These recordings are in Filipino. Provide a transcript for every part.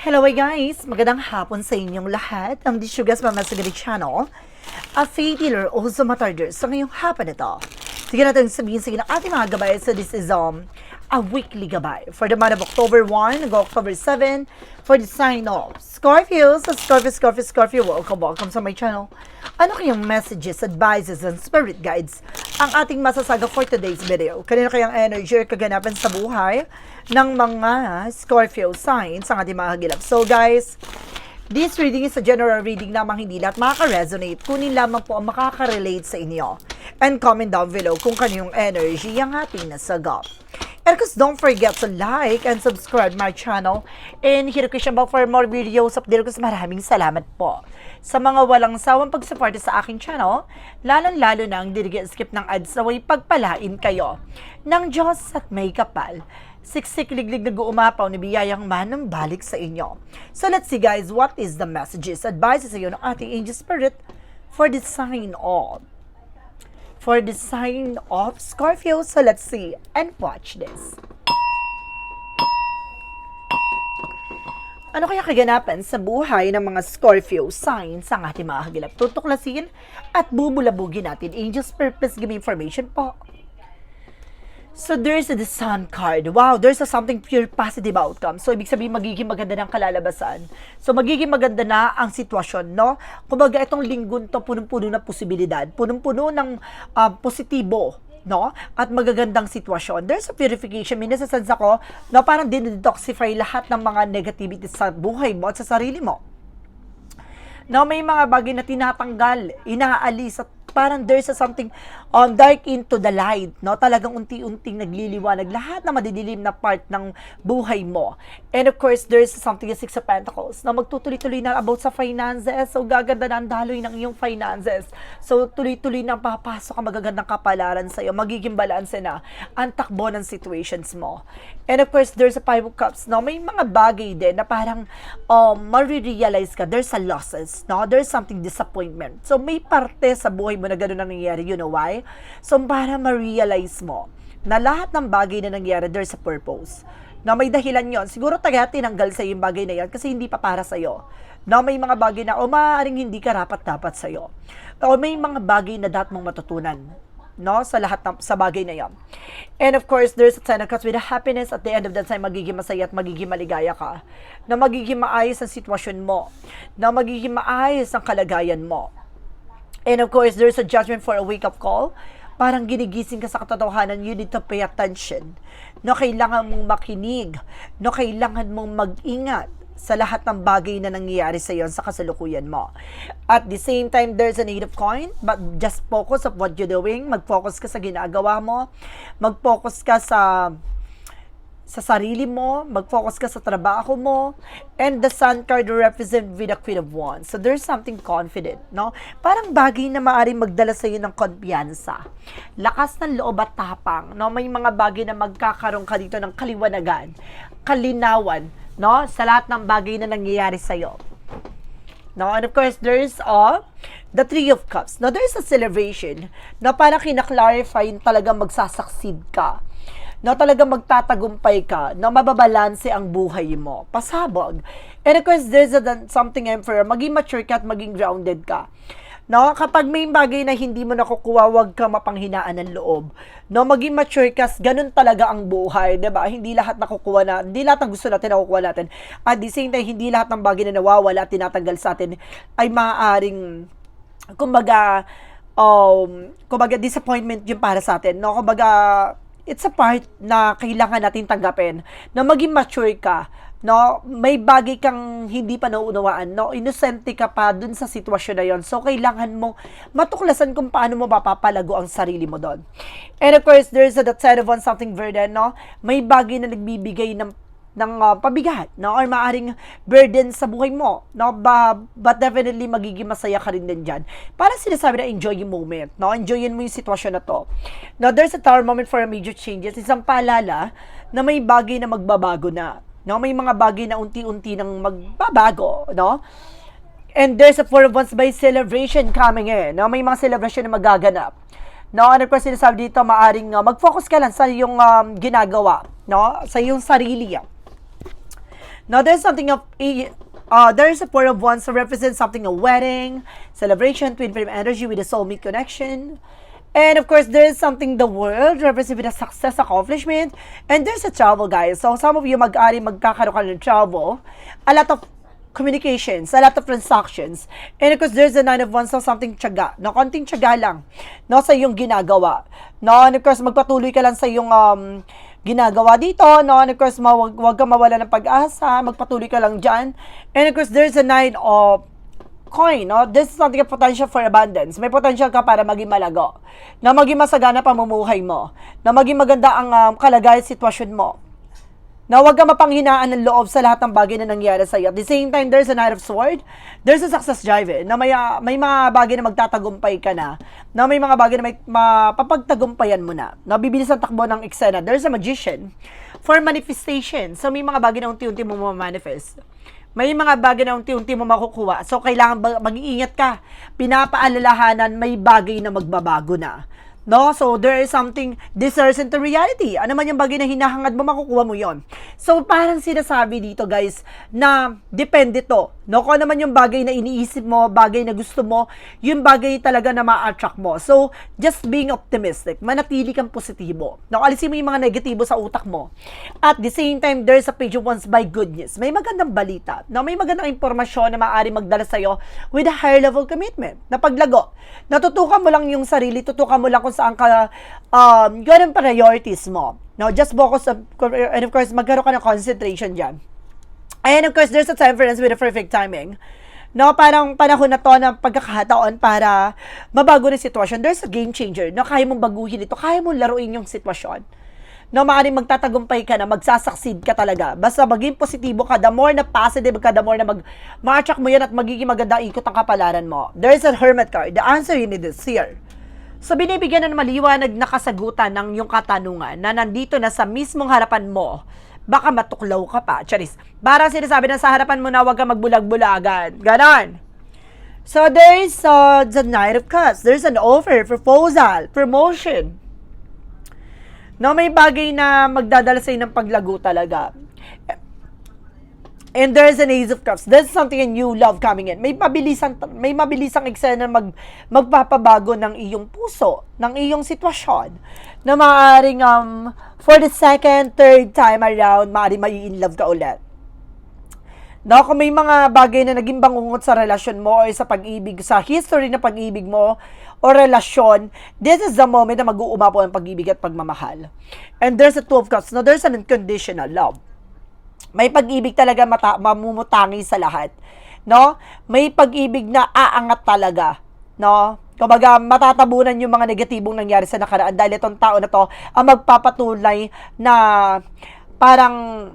Hello guys! Magandang hapon sa inyong lahat. Ang Dishugas Mama Sagari Channel. A faith healer o sumatarder sa ngayong hapon ito. Sige natin sabihin sa ating mga gabay. So this is a weekly gabay for the month of October 1 hanggang October 7 for the sign of Scorpio. So Scorpio, welcome sa my channel. Ano kayang messages, advices, and spirit guides ang ating masasaga for today's video? Kanino kayang energy or kaganapan sa buhay ng mga Scorpio signs ang ating mga hagilap? So guys, this reading is a general reading lamang, hindi lahat makaka-resonate. Kunin lamang po ang makaka-relate sa inyo. And comment down below kung kanyang energy ang ating nasagap. And of course, don't forget to like and subscribe my channel. And hit the question bell for more videos update ko. Maraming salamat po sa mga walang sawang pagsuporta sa aking channel. Lalong-lalo na ang skip ng ads na way pagpalain kayo ng Diyos at may kapal. Siksik liglig nag-uumapaw ni biyayang manang balik sa inyo. So let's see guys, what is the messages, advices sa iyo ng ating angel spirit for the sign of Scorpio. So let's see and watch this. Ano kaya kaganapan sa buhay ng mga Scorpio signs ang ating mga hagilap? Tutuklasin at bubulabugin natin. Angels purpose, give me information po. So there's the Sun card. Wow, there's something pure positive outcome. So ibig sabihin magiging maganda ng kalalabasan. So magiging maganda na ang sitwasyon, no? Kumbaga itong linggon to punong-puno na posibilidad, punong-puno ng positibo, no? At magagandang sitwasyon. There's a purification. Minasasense ako, no? Parang din-detoxify lahat ng mga negativity sa buhay mo at sa sarili mo. No, may mga bagay na tinatanggal, inaalis, at parang there's something dark into the light, no? Talagang unti-unting nagliliwanag lahat na madidilim na part ng buhay mo. And of course, there's something, Six of Pentacles, na magtutuloy-tuloy na about sa finances. So, gaganda na ang daloy ng iyong finances. So, tuloy-tuloy na papasok ang magagandang kapalaran sa iyo. Magiging balanse na ang takbo ng situations mo. And of course, there's a Five of Cups, no? May mga bagay din na parang marirealize ka, there's a losses, no? There's something disappointment. So, may parte sa buhay mo na gano'n ang nangyayari. You know why? So, para ma-realize mo na lahat ng bagay na nangyayari, there's a purpose. Na may dahilan yon. Siguro tinanggal sa yung bagay na yan kasi hindi pa para sa'yo. Na may mga bagay na maaaring hindi karapat-dapat sa'yo. O may mga bagay na dapat mong matutunan, no, sa lahat sa bagay na yan. And of course, there's a sign of cups with a happiness. At the end of that time, magiging masaya at magiging maligaya ka. Na magiging maayos ang sitwasyon mo. Na magiging maayos ang kalagayan mo. And of course, there's a judgment for a wake-up call. Parang ginigising ka sa katotohanan, you need to pay attention. No, kailangan mong makinig. No, kailangan mong mag-ingat sa lahat ng bagay na nangyayari sa iyo sa kasalukuyan mo. At the same time, there's a native coin, but just focus of what you're doing. Mag-focus ka sa ginagawa mo. Mag-focus ka sa sarili mo, mag-focus ka sa trabaho mo, and the Sun card represent with the Queen of Wands. So there's something confident, no? Parang bagay na maaaring magdala sa iyo ng kumpiyansa. Lakas ng loob at tapang, no? May mga bagay na magkakaroon ka dito ng kaliwanagan, kalinawan, no? Sa lahat ng bagay na nangyayari sa iyo. No? And of course, there's the Three of Cups. Now, there's a celebration na parang kinaklarify talagang magsasucceed ka. No, talagang magtatagumpay ka, na mababalanse ang buhay mo. Pasabog. And of course, there's something Emperor, maging mature ka at maging grounded ka. No, kapag may bagay na hindi mo nakukuha, wag ka mapanghinaan ng loob. No, maging mature ka, ganun talaga ang buhay, 'di ba? Hindi lahat nakukuha na, hindi lahat ng gusto natin nakukuha natin. At the same time, hindi lahat ng bagay na nawawala at tinatanggal sa atin ay maaaring kumbaga disappointment yung para sa atin. No, kumbaga it's a part na kailangan natin tanggapin, na maging mature ka, no? May bagay kang hindi pa nauunawaan, no? Inosente ka pa dun sa sitwasyon na yon. So, kailangan mo matuklasan kung paano mo mapapalago ang sarili mo doon. And of course, there's that side of one something burden, no? May bagay na nagbibigay ng pabigat, no? Or maaring burden sa buhay mo, no? But definitely magiging masaya ka rin din dyan. Parang sinasabi na enjoy yung moment, no? Enjoyin mo yung sitwasyon na to. Now, there's a tower moment for a major changes. Isang paalala na may bagay na magbabago na, no? May mga bagay na unti-unti nang magbabago, no? And there's a Four of Wands by celebration coming in, no? May mga celebration na magaganap. No, ano ko sinasabi dito, maaring mag-focus ka lang sa iyong ginagawa, no? Sa iyong sarili. Now, there's a Four of Wands to represent something, a wedding, celebration, twin flame energy with a soulmate connection. And of course, there's something, the world, represent with a success, accomplishment. And there's a travel, guys. So, some of you magkakaroon ka ng travel. A lot of communications, a lot of transactions. And of course, there's a Nine of Wands, so something tiyaga. No, konting tiyaga lang. No, sa iyong ginagawa. No, and of course, magpatuloy ka lang sa iyong ginagawa dito, no? And of course, wag ka mawala ng pag-asa, magpatuloy ka lang dyan. And of course, there's a Nine of Coin, no? This is something, a potential for abundance. May potential ka para maging malago. Na maging masagana pamumuhay mo. Na maging maganda ang kalagayan, sitwasyon mo. Na huwag ka mapanghinaan ng loob sa lahat ng bagay na nangyari sa iyo. At the same time, there's a Knight of Swords. There's a success drive, na may mga bagay na magtatagumpay ka na may mga bagay na mapapagtagumpayan mo na. Bibilis ang takbo ng eksena. There's a Magician for manifestation. So, may mga bagay na unti-unti mo manifest. May mga bagay na unti-unti mo makukuha. So, kailangan mag-iingat ka. Pinapaalalahanan, may bagay na magbabago na. No? So, there is something discerns into reality. Ano man yung bagay na hinahangad mo, makukuha mo yon. So, parang sinasabi dito, guys, na depende to. No? Kung ano man yung bagay na iniisip mo, bagay na gusto mo, yung bagay talaga na ma-attract mo. So, just being optimistic. Manatili kang positibo. No? Alisin mo yung mga negatibo sa utak mo. At the same time, there's a Page of Wands by good news. May magandang balita. No? May magandang impormasyon na maaari magdala sa'yo with a higher level commitment. Na paglago. Natutukan mo lang yung sarili, tutukan mo lang kung saan ka, ganun priorities mo. No, just focus, and of course, magkaroon ka ng concentration dyan. And of course, there's a temperance with a perfect timing. No, parang panahon na to ng pagkakataon para mabago ng sitwasyon. There's a game changer. No, kaya mong baguhin ito, kaya mong laruin yung sitwasyon. No, maaaring magtatagumpay ka na, magsasucceed ka talaga. Basta maging positibo ka, the more na positive ka, the more na ma-attract mo yan at magiging maganda ikot ang kapalaran mo. There's a Hermit card. The answer you need is here. So, binibigyan na maliwanag na kasagutan ng yung katanungan na nandito na sa mismong harapan mo. Baka matuklaw ka pa. Charis. Parang sinasabi na sa harapan mo na huwag kang magbulag-bulagan. Ganon. So, there's the Knight of Cups. There's an offer, proposal, promotion. No, may bagay na magdadala sa'yo ng paglago talaga. And there's an Ace of Cups. There's something a new love coming in. May mabilisang eksena magpapabago ng iyong puso, ng iyong sitwasyon, na maaaring for the second, third time around, maaaring mai-in-love ka ulit. No, kung may mga bagay na naging bangungot sa relasyon mo o sa pag-ibig, sa history na pag-ibig mo o relasyon, this is the moment na mag-uumapo ang pag-ibig at pagmamahal. And there's a Two of Cups. No, there's an unconditional love. May pag-ibig talaga mamumutangi sa lahat. No? May pag-ibig na aangat talaga. No? Kumbaga, matatabunan yung mga negatibong nangyari sa nakaraan dahil itong tao na to ang magpapatuloy na parang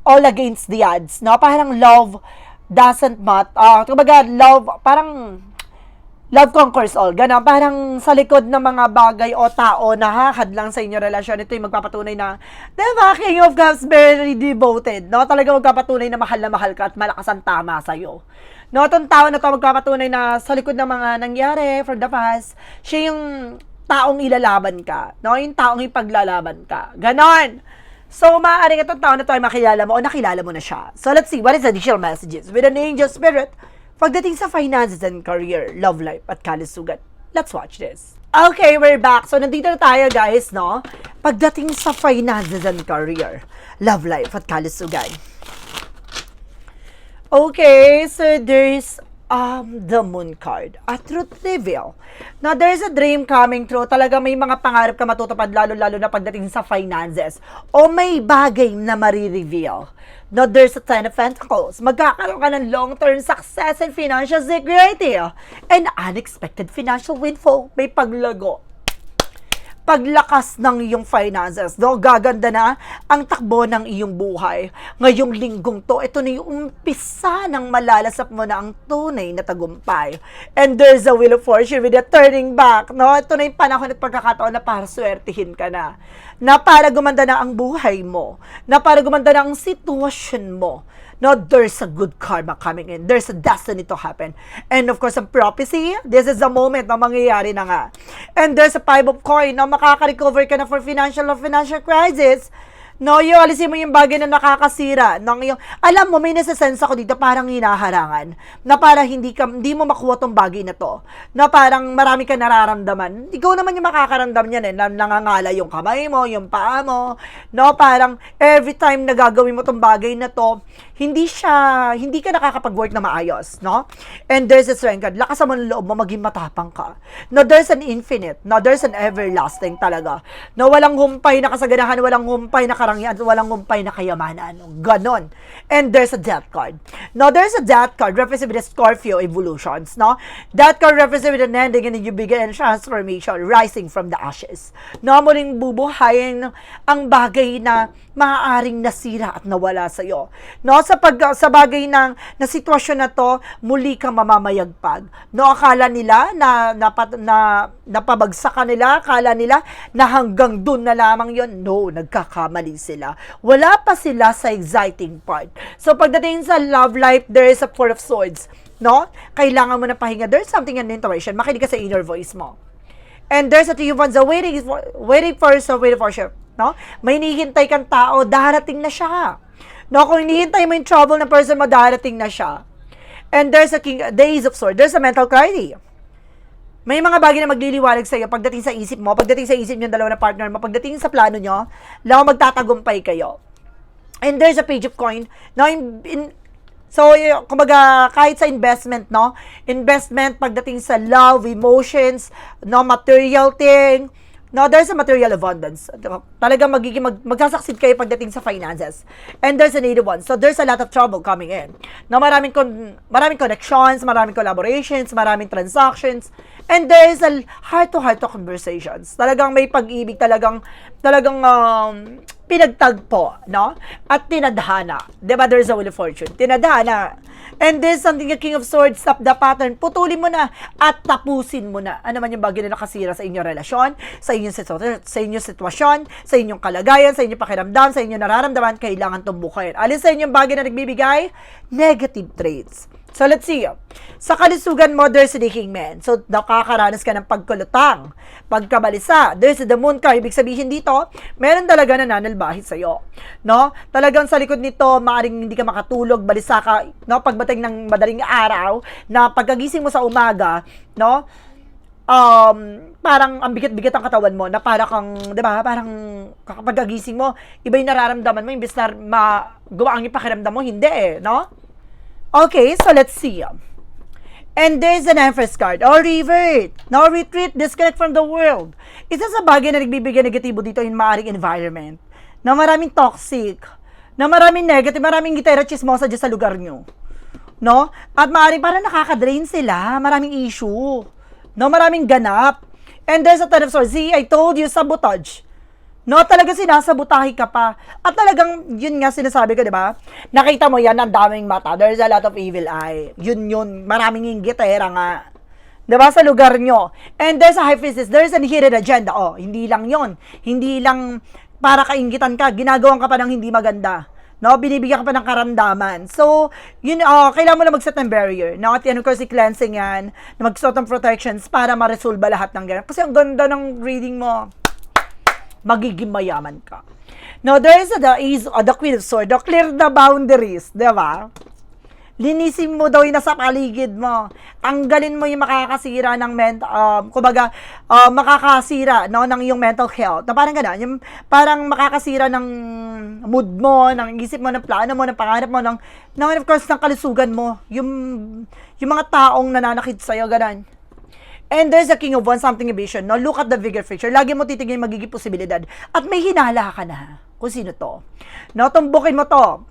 all against the odds. No? Parang love doesn't matter. Kumbaga, love conquers all. Ganon. Parang sa likod ng mga bagay o tao na hakadlang sa inyong relasyon, ito yung magpapatunay na, diba, King of Cups, very devoted. No? Talaga magpapatunay na mahal ka at malakas ang tama sa'yo. No? Itong tao na to magpapatunay na sa likod ng mga nangyari from the past, siya yung taong ilalaban ka. No? Yung taong ipaglalaban ka. Ganon. So, maaaring itong tao na to ay makilala mo o nakilala mo na siya. So, let's see, what is the additional messages with an angel spirit pagdating sa finances and career, love life, at kalusugan? Let's watch this. Okay, we're back. So, nandito na tayo, guys, no? Pagdating sa finances and career, love life, at kalusugan. Okay, so there's the Moon card. A truth reveal. Now, there's a dream coming true. Talaga may mga pangarap ka matutupad, lalo-lalo na pagdating sa finances. O may bagay na marireveal. Now, there's a Ten of Pentacles. Magkakaroon ka ng long-term success and financial security. And unexpected financial windfall. May paglago. Paglakas ng iyong finances. No? Gaganda na ang takbo ng iyong buhay. Ngayong linggong to, ito na yung umpisa ng malalasap mo na ang tunay na tagumpay. And there's a wheel of fortune with a turning back. No? Ito na yung panahon at pagkakataon na para swertihin ka na. Na para gumanda na ang buhay mo. Na para gumanda na ang sitwasyon mo. No, there's a good karma coming in. There's a destiny to happen. And of course, a prophecy, this is the moment na mangyayari na nga. And there's a Five of Coin na makaka-recover ka na for financial crisis. No, yung alisin mo yung bagay na nakakasira ng yung, alam mo, may nasa-sense ako dito parang hinaharangan na para hindi mo makuha tong bagay na to, na parang marami ka nararamdaman. Ikaw naman yung makakaramdam niyan na nangangala yung kamay mo, yung paa mo, no, parang every time na gagawin mo tong bagay na to, hindi ka nakakapag-work na maayos, no? And there's a strength, lakasan mo ng loob mo, maging matapang ka. No, there's an infinite, no, there's an everlasting talaga. No, walang humpay na kasaganahan, walang humpay na karangyaan, walang humpay na kayamanan. Ganon. And there's a death card. No, there's a death card representing the Scorpio evolutions, no? Death card representing an ending and a new beginning and transformation, rising from the ashes. No, muling bubuhayin ang bagay na maaaring nasira at nawala sa iyo. No, sa bagay na sitwasyon na to, muli kang mamamayagpag. No, akala nila na napabagsak nila, akala nila na hanggang dun na lamang yon. No, nagkakamali sila. Wala pa sila sa exciting part. So pagdating sa love life, there is a Four of Swords. No? Kailangan mo na pahinga. There's something in intuition. Makinig ka sa inner voice mo. And there's a Three of Wands, waiting for sure. No? May hinihintay kang tao, darating na siya. No, kung hinihintay mo yung trouble na person mo, darating na siya. And there's a Ace of Swords, there's a mental clarity. May mga bagay na magliliwanag sa iyo pagdating sa isip mo, pagdating sa isip yung dalawa na partner mo, pagdating sa plano nyo, lang magtatagumpay kayo. And there's a Page of Coin. No, so, kumbaga, kahit sa investment, no? Investment, pagdating sa love, emotions, no, material thing, no, there's a material abundance. Talagang magsasucceed kayo pagdating sa finances. And there's a native one. So, there's a lot of trouble coming in. No, maraming connections, maraming collaborations, maraming transactions. And there's a heart-to-heart conversations. Talagang may pag-ibig, talagang pinagtagpo, no? At tinadhana. Diba, there's a Wheel of Fortune. Tinadhana. And there's something, a King of Swords, stop the pattern. Putulin mo na at tapusin mo na. Ano man yung bagay na nakasira sa inyong relasyon, sa inyong sitwasyon, sa inyong kalagayan, sa inyong pakiramdam, sa inyong nararamdaman, kailangan tumbukin. Alin sa inyong bagay na nagbibigay? Negative traits. So, let's see. Sa kalusugan mo, there's a decaying man. So, nakakaranas ka ng pagkulutang, pagkabalisa. There's the moon card. Ibig sabihin dito, meron talaga nananalbahit sa'yo. No? Talagang sa likod nito, maaaring hindi ka makatulog, balisa ka, no? Pagbating ng madaling araw, na pagkagising mo sa umaga, no? Parang ang bigat-bigat ang katawan mo, na para kang, di ba, parang kapag kagising mo, iba yung nararamdaman mo, imbes na gumaang yung pakiramdam mo, hindi no? Okay, so let's see. And there's an Empress card. Or revert. No, retreat, disconnect from the world. Isa sa bagay na nagbibigay negatibo dito in maaring environment. Na maraming toxic. Na maraming negative, maraming gitera chismosa dyan sa lugar nyo. No? At maaring parang nakaka-drain sila. Maraming issue. No, maraming ganap. And there's a Ten of Swords. See, I told you, sabotage. No, talaga sinasabotahe ka pa. At talagang, yun nga sinasabi ko, di ba? Nakita mo yan, ang daming mata. There's a lot of evil eye. Yun. Maraming inggitera nga. Di ba? Sa lugar nyo. And there's a High Priestess. There's a hidden agenda. Oh, hindi lang yun. Hindi lang para kainggitan ka. Ginagawan ka pa ng hindi maganda. No, binibigyan ka pa ng karamdaman. So, yun, kailangan mo na mag-set ng barrier. No, at yan, of course, cleansing yan. Mag-set ng protections para ma-resolve lahat ng ganyan. Kasi ang ganda ng reading mo. Magiging mayaman ka. Now, there is the Queen of Swords. Clear the boundaries. Diba? Linisin mo daw yung nasa paligid mo. Tanggalin mo yung makakasira ng makakasira, no, ng yung mental health. Na parang gano'n, yung parang makakasira ng mood mo, ng isip mo, ng plano mo, ng pangarap mo, ng of course, ng kalusugan mo. Yung mga taong nananakit sa'yo, gano'n. And there's a King of Wands, something vision, no? Look at the bigger picture. Lagi mo titignan yung magiging posibilidad. At may hinala ka na kung sino to. No? Tumbukin mo to.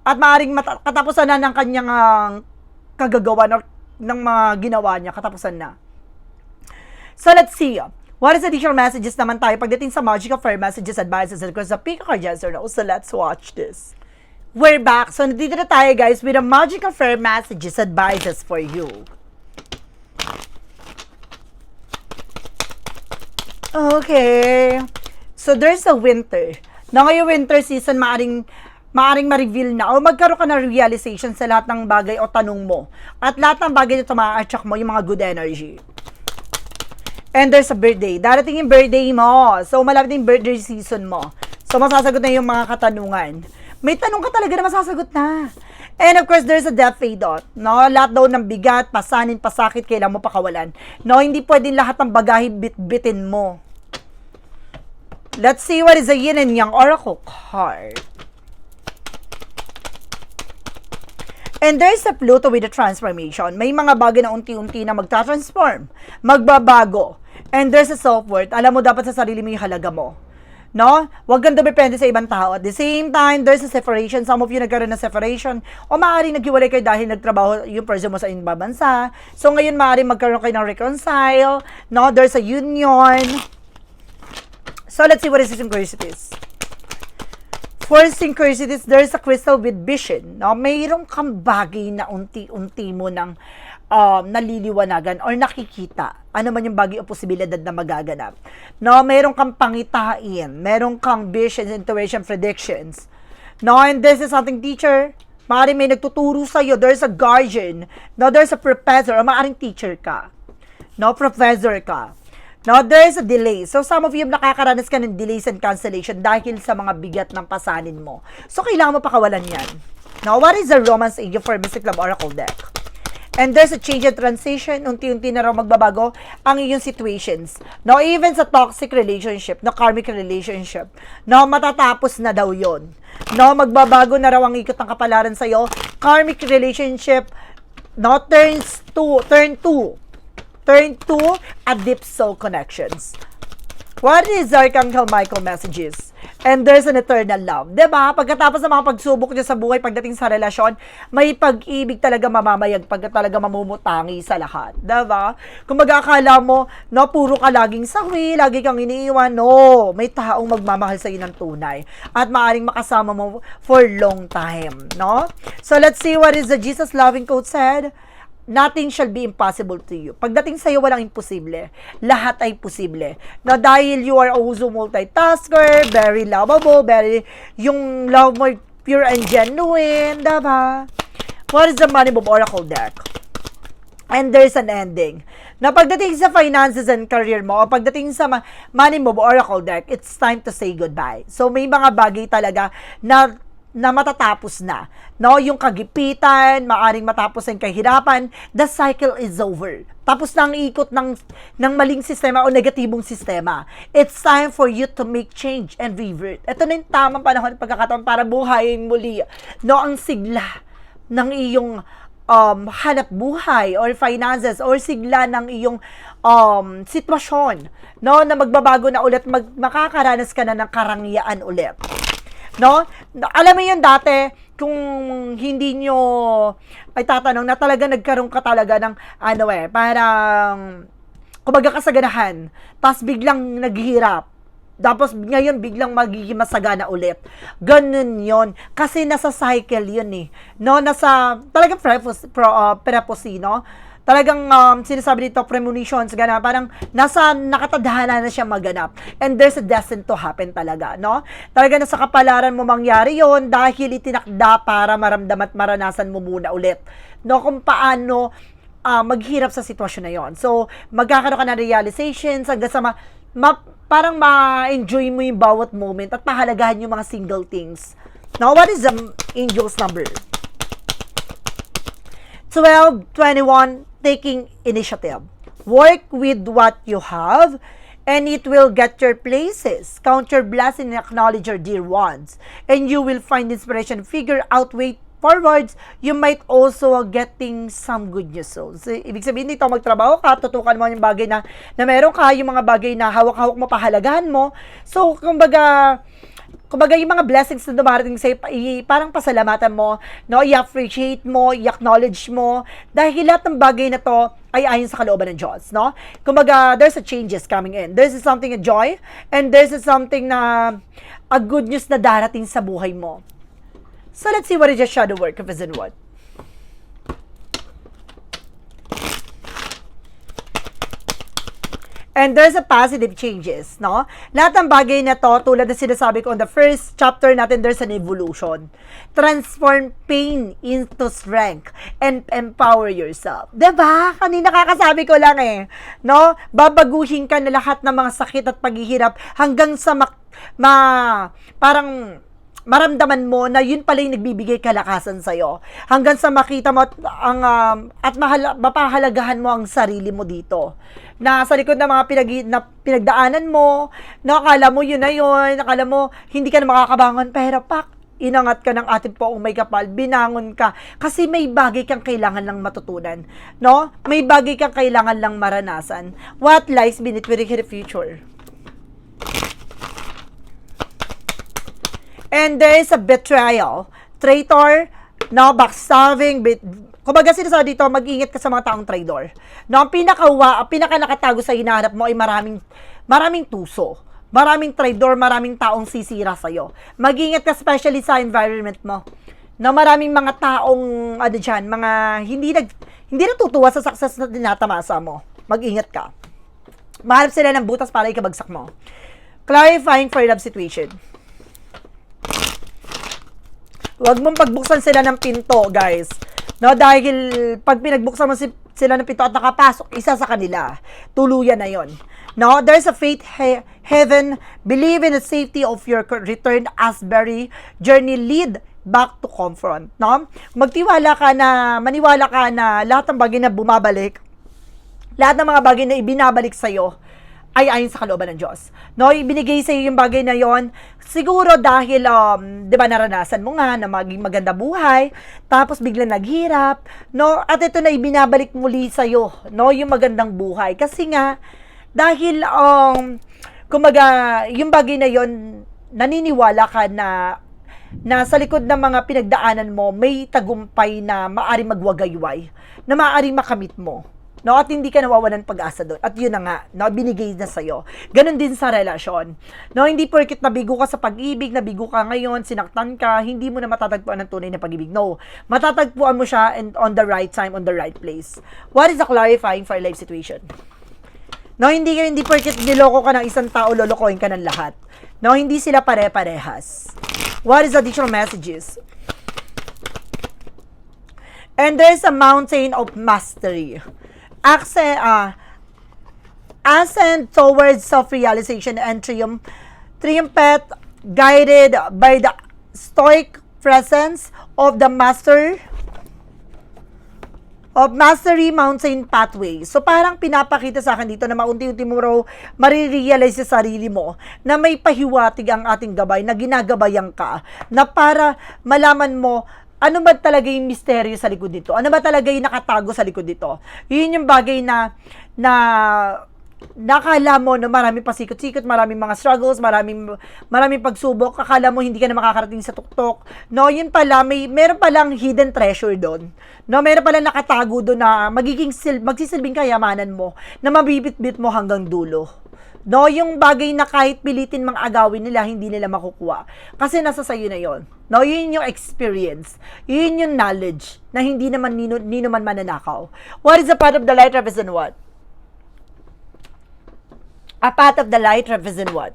At maaaring katapusan na ng kanyang kagagawa ng mga ginawa niya. Katapusan na. So, let's see. What is additional messages naman tayo pagdating sa Magical Fair Messages, Advices, and of course, the Pick a Card, yes or no? So, let's watch this. We're back. So, nandito na tayo, guys, with the Magical Fair Messages, Advices for you. Okay. So, there's a winter. Na ngayong winter season, maaring ma-reveal na o magkaroon ka na realization sa lahat ng bagay o tanong mo. At lahat ng bagay na tumama-attract mo, yung mga good energy. And there's a birthday. Darating yung birthday mo. So, malapit yung birthday season mo. So, masasagot na yung mga katanungan. May tanong ka talaga na masasagot na. And of course, there's a death fade out. No? Lahat daw ng bigat, pasanin, pasakit, kailangan mo pakawalan. No? Hindi pwedeng lahat ng bagahe bit-bitin mo. Let's see what is the yin and yang oracle card. And there's a Pluto with a transformation. May mga bagay na unti-unti na magta-transform, magbabago. And there's a self-worth. Alam mo dapat sa sarili mo yung halaga mo. No? Huwag kang depende sa ibang tao. At the same time, there's a separation. Some of you nagkaroon ng separation. O maaaring naghiwalay kayo dahil nagtrabaho yung person mo sa ibang bansa. So ngayon maaaring magkaroon kayo ng reconcile. No? There's a union. So let's see what is the synchronicities. For synchronicities, there's a crystal with vision. No? Mayroong kang bagay na unti-unti mo ng naliliwanagan or nakikita. Ano man yung bagay o posibilidad na magaganap. No, meron kang pangitain, meron kang visions, intuition, predictions. No, and this is something teacher. Maaaring may nagtuturo sa'yo. There's a guardian. No, there's a professor. O maaaring teacher ka. No, professor ka. No, there's a delay. So, some of you nakakaranas ka ng delays and cancellation dahil sa mga bigat ng pasanin mo. So, kailangan mo pakawalan yan. Now, what is the romance angel for Mystic Love Oracle deck? And there's a change and transition, unti-unti na raw magbabago ang iyong situations. No, even sa toxic relationship, no, karmic relationship, no, matatapos na daw yon. No, magbabago na raw ang ikot ng kapalaran sa'yo. Karmic relationship, no, turn to a deep soul connections. What is Archangel Michael messages? And there's an eternal love. Diba? Pagkatapos ng mga pagsubok niya sa buhay, pagdating sa relasyon, may pag-ibig talaga mamamayag pagka talaga mamumutangi sa lahat. Diba? Kung mag-akala mo, no, puro ka laging sawi, lagi kang iniiwan, no, may taong magmamahal sa iyo ng tunay. At maaaring makasama mo for long time. No? So let's see what is the Jesus loving quote said. Nothing shall be impossible to you. Pagdating sa'yo, walang imposible. Lahat ay posible. Na dahil you are also multitasker, very lovable, yung love mo pure and genuine, diba? What is the Money Move Oracle deck? And there's an ending. Na pagdating sa finances and career mo, o pagdating sa Money Move Oracle deck, it's time to say goodbye. So, may mga bagay talaga na matatapos na. No, yung kagipitan, maaring matapos ang kahirapan, the cycle is over. Tapos na ang ikot ng maling sistema o negatibong sistema. It's time for you to make change and revert. Ito na yung tamang panahon at pagkakataon para buhayin muli. No, ang sigla ng iyong hanap buhay or finances or sigla ng iyong sitwasyon. No, na magbabago na ulit, makakaranas ka na ng karangyaan ulit. No? Alam mo yun dati, kung hindi nyo ay tatanong na talaga nagkaroon ka talaga ng parang kumbaga kasaganahan, tapos biglang naghihirap, tapos ngayon biglang magiging masagana ulit. Ganun yon kasi nasa cycle yun eh. No? Nasa talagang preposi, no? Talagang sinasabi dito, premonitions, gana, parang nasa nakatadhana na siya maganap. And there's a destined to happen talaga, no? Talaga nasa kapalaran mo mangyari yon dahil itinakda para maramdaman at maranasan mo muna ulit. No, kung paano maghirap sa sitwasyon na yon. So, magkakaroon ka ng realizations hanggang sa parang ma-enjoy mo yung bawat moment at pahalagahan yung mga single things. Now, what is the angel's number? 12-21, taking initiative. Work with what you have, and it will get your places. Count your blessing and acknowledge your dear ones. And you will find inspiration, figure out way forwards. You might also getting some good news. So, ibig sabihin dito, magtrabaho ka, tutukan mo yung bagay na meron ka, yung mga bagay na hawak-hawak mo, pahalagahan mo. So, kumbaga yung mga blessings na dumarating sa'yo, parang pasalamatan mo, no? I-appreciate mo, i-acknowledge mo, dahil lahat ng bagay na to ay ayon sa kalooban ng Diyos, no? Kumbaga, there's a changes coming in. There's something a joy, and there's something na a good news na darating sa buhay mo. So, let's see what is your shadow work of Vision What. And there's a positive changes, no? Lahat ng bagay na to, tulad na sinasabi ko on the first chapter natin, there's an evolution. Transform pain into strength and empower yourself. Diba? Kanina kakasabi ko lang no? Babaguhin ka na lahat ng mga sakit at paghihirap hanggang sa parang maramdaman mo na yun pala yung nagbibigay kalakasan sa'yo. Hanggang sa makita mo mapahalagahan mo ang sarili mo dito. Na sa likod ng mga pinagdaanan mo, akala mo yun na yun, akala mo hindi ka na makakabangon, pero inangat ka ng ating poong may kapal, binangon ka, kasi may bagay kang kailangan lang matutunan, no? May bagay kang kailangan lang maranasan. What lies beneath the future? And there is a betrayal, traitor, no, backstabbing, kumbaga sinasabi dito, mag-ingat ka sa mga taong traidor. No, ang pinaka nakatago sa hinahanap mo ay maraming tuso, maraming traidor, maraming taong sisira sa'yo. Mag-ingat ka especially sa environment mo. No, maraming mga taong, mga hindi natutuwa sa success na tinatamasa mo. Mag-ingat ka. Mahanap sila ng butas para ikabagsak mo. Clarifying for love situation. Huwag mong pagbuksan sila ng pinto, guys. No, dahil pag pinagbuksan mo sila ng pinto at nakapasok, isa sa kanila, tuluyan na yon. No, there's a faith heaven, believe in the safety of your return as very journey lead back to confront. No? Maniwala ka na lahat ng bagay na bumabalik, lahat ng mga bagay na ibinabalik sa'yo, ay ayon sa kalooban ng Diyos. No, ibinigay sa iyo yung bagay na yon siguro dahil 'di ba naranasan mo nga na maging maganda buhay, tapos biglang naghirap, no? At ito na ibinabalik muli sa iyo, no, yung magandang buhay. Kasi nga dahil kumaga yung bagay na yon naniniwala ka na sa likod ng mga pinagdaanan mo may tagumpay na maaring magwagayway, na maaring makamit mo. No, at hindi ka nawawalan pag-asa doon. At yun na nga, no, binigay na sa'yo. Ganon din sa relasyon. No, hindi porket nabigo ka sa pag-ibig, nabigo ka ngayon, sinaktan ka, hindi mo na matatagpuan ng tunay na pag-ibig. No, matatagpuan mo siya and on the right time, on the right place. What is a clarifying for life situation? No, hindi porket niloko ka ng isang tao, lolokohin ka ng lahat. No, hindi sila pare-parehas. What is additional messages? And there's a mountain of mastery. Ascend towards self-realization and triumph, guided by the stoic presence of the mastery mountain pathway. So parang pinapakita sa akin dito na maunti-unti mo raw marirealize sa sarili mo na may pahiwatig ang ating gabay, na ginagabayan ka, na para malaman mo ano ba talaga yung misteryo sa likod dito? Ano ba talaga yung nakatago sa likod dito? Yun yung bagay na nakala mo na maraming pasikot-sikot, maraming mga struggles, maraming pagsubok, akala mo hindi ka na makakarating sa tuktok. No, yun pala, meron palang hidden treasure doon. No, meron palang nakatago doon na magsisilbing kayamanan mo, na mabibitbit mo hanggang dulo. No, yung bagay na kahit pilitin mang agawin nila, hindi nila makukuha. Kasi nasa sayo na yon. No, yun yung experience. Yun yung knowledge na hindi naman nino man mananakaw. What is a path of the light represent what? A path of the light represent what?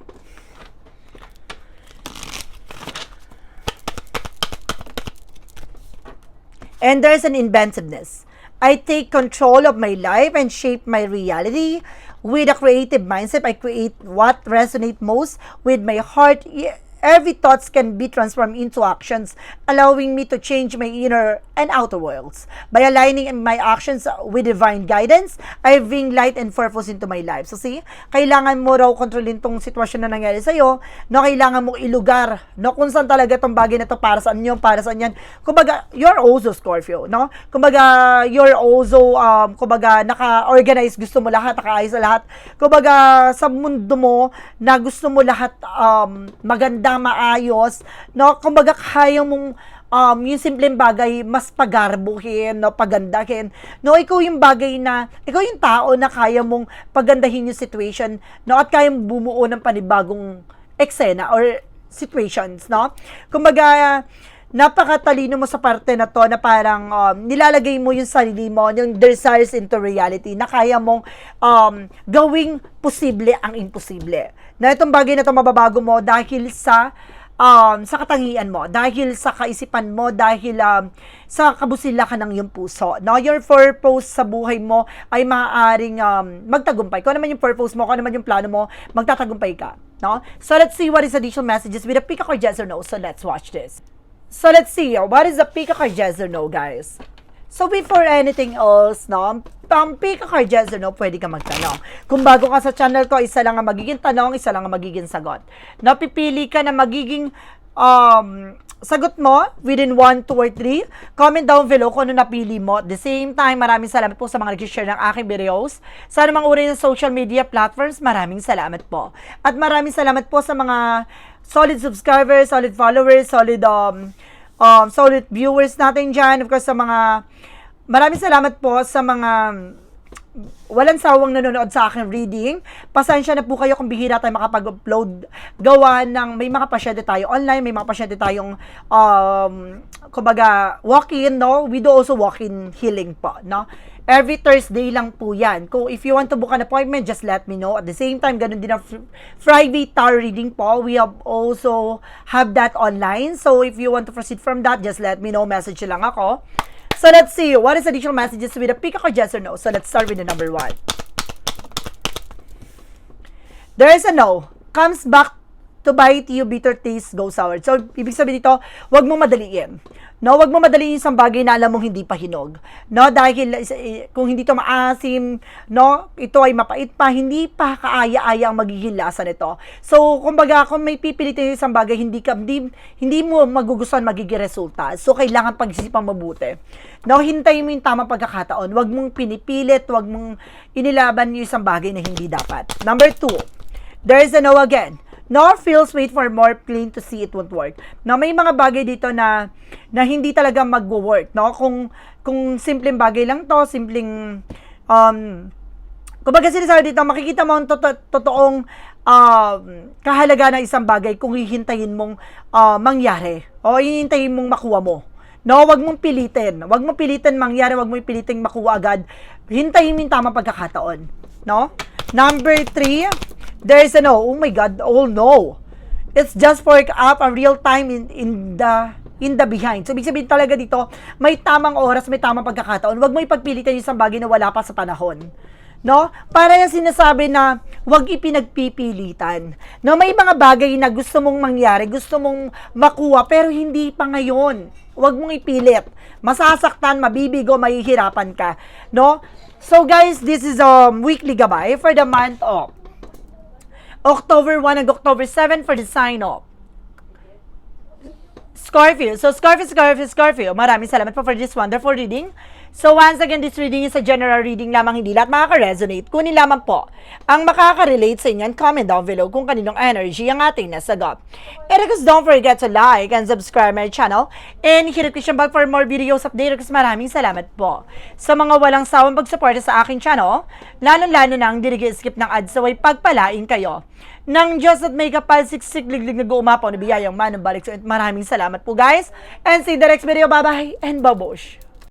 And there's an inventiveness. I take control of my life and shape my reality. With a creative mindset, I create what resonates most with my heart. Every thoughts can be transformed into actions, allowing me to change my inner and outer worlds. By aligning my actions with divine guidance, I bring light and purpose into my life. So see, kailangan mo raw kontrolin tong sitwasyon na nangyari sa'yo, no, kailangan mo ilugar, no, kung saan talaga tong bagay na to, para saan yun, para saan yan. Kumbaga, you're also Scorpio, no? Kumbaga, you're also, naka-organize, gusto mo lahat, nakaayos sa lahat. Kumbaga, sa mundo mo, na gusto mo lahat maganda, maayos, no? Kumbaga, kaya mong yung simpleng bagay mas pagarbuhin, no, pagandahin. No, ikaw yung tao na kaya mong pagandahin yung situation, no, at kaya mong bumuo ng panibagong eksena or situations, no? Kumbaga, napakatalino mo sa parte na to, na parang nilalagay mo yung sarili mo, yung desires into reality, na kaya mong gawing posible ang imposible. Na itong bagay na to mababago mo dahil sa sa katangian mo, dahil sa kaisipan mo, dahil sa kabusilakan ng iyong puso. No? Your purpose sa buhay mo ay maaaring magtagumpay. Kung ano naman yung purpose mo, kung ano naman yung plano mo, magtatagumpay ka. No? So let's see what is additional messages with a pick or yes or no. So let's watch this. So let's see, what is the pick or yes or no, guys? So before anything else, no, pick or yes or no, pwede ka magtanong. Kung bago ka sa channel ko, isa lang ang magiging tanong, isa lang ang magiging sagot. Napipili ka na magiging sagot mo within 1, 2, or 3. Comment down below kung ano napili mo. At the same time, maraming salamat po sa mga nag-share ng aking videos. Sa anumang uri ng social media platforms, maraming salamat po. At maraming salamat po sa mga solid subscribers, solid followers, solid viewers natin dyan. Of course, sa mga maraming salamat po sa mga walang sawang nanonood sa aking reading. Pasensya na po kayo kung bihira tayo makapag-upload. Gawa ng may mga pasyente tayo online, may mga pasyente tayong kumbaga walk-in, no? We do also walk-in healing po, no? Every Thursday lang po yan. Kung if you want to book an appointment, just let me know. At the same time, ganun din ang Friday tarot reading po. We also have that online. So if you want to proceed from that, just let me know. Message lang ako. So let's see, what is additional messages with a pick or yes or no? So let's start with the number 1. There is a no. Comes back to bite you, bitter taste, go sour. So, ibig sabihin dito, wag mo madaliin. No, wag mo madaliin isang bagay na alam mong hindi pa hinog. No, dahil kung hindi to maasim, no, ito ay mapait pa, hindi pa kaaya-aya ang magiging lasa nito. So, kumbaga, kung may pipilitin isang bagay, hindi mo magugustuhan magiging resulta. So, kailangan pag-isipan mabuti. No, hintayin mo yung tamang pagkakataon. Wag mong pinipilit, wag mong inilaban yung isang bagay na hindi dapat. Number 2, there is a no again. Nor feels wait for more plain to see it won't work. Na may mga bagay dito na hindi talaga magwo-work, no? Kung simpleng bagay lang to, simpleng kumbaga sinasabi dito, makikita mo ang totoong kahalaga ng isang bagay kung hihintayin mong mangyari o hihintayin mong makuha mo. No, wag mong pilitin. Wag mong pilitin mangyari, wag mong pilitin makuha agad. Hintayin mo yung tamang pagkakataon, no? Number 3, there is a no. Oh my God, oh no. It's just for up a real time in the behind. So, ibig sabihin talaga dito, may tamang oras, may tamang pagkakataon. Huwag mo ipagpilitan yung isang bagay na wala pa sa panahon. No? Para yung sinasabi na huwag ipinagpipilitan. No, may mga bagay na gusto mong mangyari, gusto mong makuha, pero hindi pa ngayon. Huwag mong ipilit. Masasaktan, mabibigo, mahihirapan ka. No? So, guys, this is weekly gabay for the month of October 1 and October 7 for the sign of Scorpio. So, Scorpio. Maraming salamat po for this wonderful reading. So, once again, this reading is a general reading lamang, hindi lahat makaka-resonate. Kunin lamang po ang makaka-relate sa inyo. Comment down below kung kaninong energy ang ating nasagot. And of course, don't forget to like and subscribe my channel and hit the notification bell for more videos update. Of course, maraming salamat po sa mga walang sawang pagsuporta sa aking channel, lalo-lalo nang di nag-skip ng ads, so ay pagpalain kayo ng Diyos at may kapal, siksik, liglig, nag-uumapaw na biyayang manong balik. So, maraming salamat po, guys. And see you the next video. Bye-bye and babush.